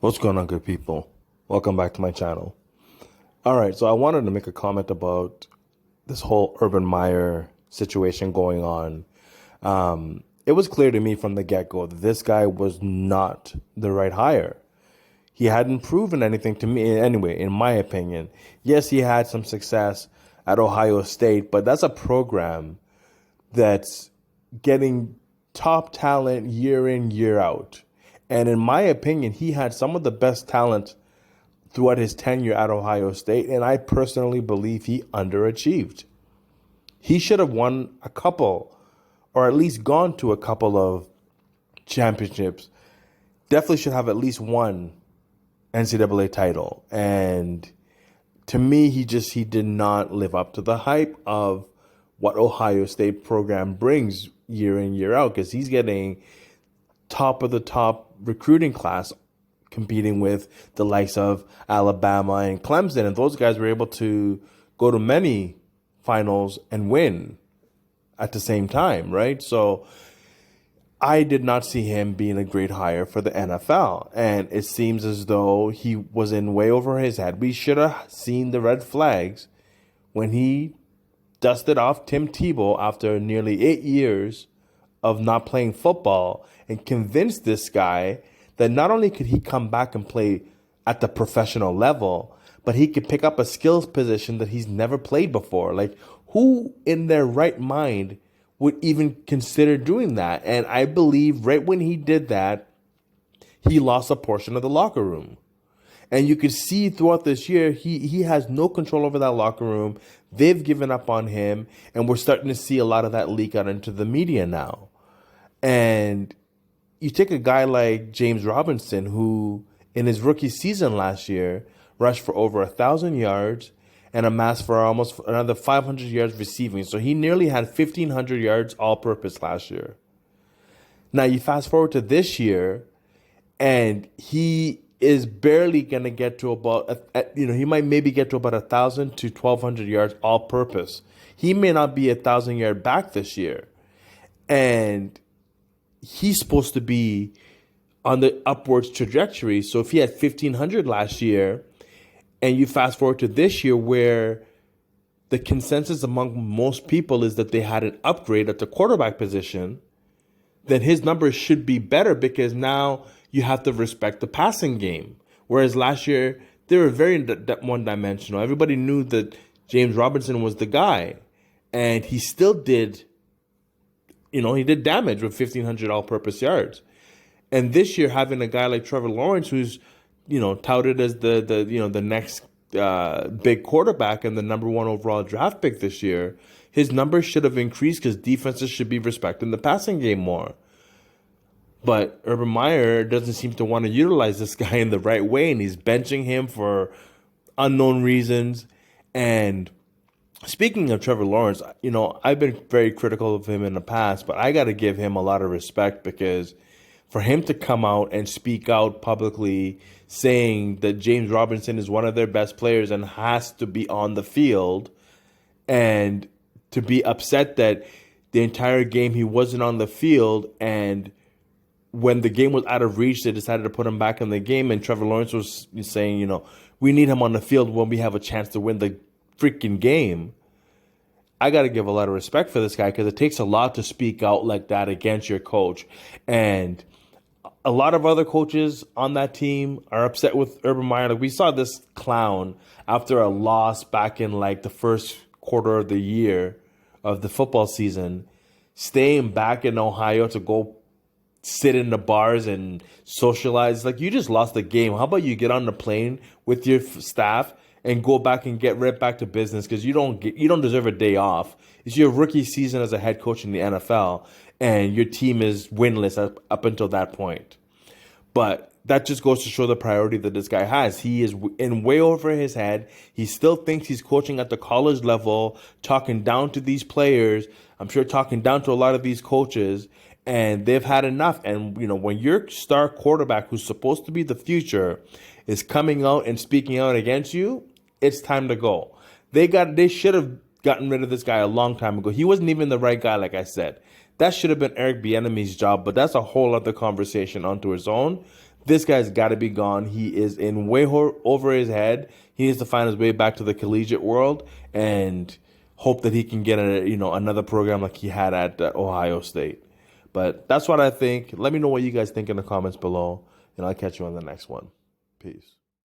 What's going on, good people? Welcome back to my channel. All right, so I wanted to make a comment about this whole Urban Meyer situation going on. It was clear to me from the get-go that this guy was not the right hire. He hadn't proven anything to me anyway, in my opinion. Yes, he had some success at Ohio State, but that's a program that's getting top talent year in, year out. And in my opinion, he had some of the best talent throughout his tenure at Ohio State, and I personally believe he underachieved. He should have won a couple, or at least gone to a couple of championships. Definitely should have at least one NCAA title. And to me, he did not live up to the hype of what Ohio State program brings year in, year out, because he's getting top of the top recruiting class competing with the likes of Alabama and Clemson. And those guys were able to go to many finals and win at the same time, right? So I did not see him being a great hire for the NFL. And it seems as though he was in way over his head. We should have seen the red flags when he dusted off Tim Tebow after nearly 8 years of not playing football and convinced this guy that not only could he come back and play at the professional level, but he could pick up a skills position that he's never played before. Like, who in their right mind would even consider doing that? And I believe right when he did that, he lost a portion of the locker room. And you could see throughout this year, he has no control over that locker room. They've given up on him, and we're starting to see a lot of that leak out into the media now. And you take a guy like James Robinson, who in his rookie season last year rushed for over 1,000 yards and amassed for almost another 500 yards receiving. So he nearly had 1,500 yards all-purpose last year. Now you fast forward to this year, and he is barely going to get to about, he might maybe get to about 1,000 to 1,200 yards all-purpose. He may not be 1,000-yard back this year. And he's supposed to be on the upwards trajectory. So if he had 1,500 last year, and you fast forward to this year where the consensus among most people is that they had an upgrade at the quarterback position, then his numbers should be better, because now you have to respect the passing game. Whereas last year, they were very one-dimensional. Everybody knew that James Robinson was the guy, and he still did, he did damage with 1,500 all-purpose yards. And this year, having a guy like Trevor Lawrence, who's, touted as the next big quarterback and the number one overall draft pick this year, his numbers should have increased because defenses should be respecting the passing game more. But Urban Meyer doesn't seem to want to utilize this guy in the right way, and he's benching him for unknown reasons. And speaking of Trevor Lawrence, I've been very critical of him in the past, but I got to give him a lot of respect, because for him to come out and speak out publicly saying that James Robinson is one of their best players and has to be on the field, and to be upset that the entire game he wasn't on the field, and when the game was out of reach, they decided to put him back in the game, and Trevor Lawrence was saying, we need him on the field when we have a chance to win the freaking game. I got to give a lot of respect for this guy, because it takes a lot to speak out like that against your coach. And a lot of other coaches on that team are upset with Urban Meyer. Like, we saw this clown after a loss back in the first quarter of the year of the football season, staying back in Ohio to go sit in the bars and socialize. Like, you just lost the game. How about you get on the plane with your staff and go back and get right back to business, because you don't deserve a day off. It's your rookie season as a head coach in the NFL, and your team is winless up until that point. But that just goes to show the priority that this guy has. He is in way over his head. He still thinks he's coaching at the college level, talking down to these players. I'm sure talking down to a lot of these coaches, and they've had enough. And, when your star quarterback, who's supposed to be the future, is coming out and speaking out against you, it's time to go. They should have gotten rid of this guy a long time ago. He wasn't even the right guy, like I said. That should have been Eric Bieniemy's job, but that's a whole other conversation onto its own. This guy's got to be gone. He is in way over his head. He needs to find his way back to the collegiate world and hope that he can get another program like he had at Ohio State. But that's what I think. Let me know what you guys think in the comments below, and I'll catch you on the next one. Peace.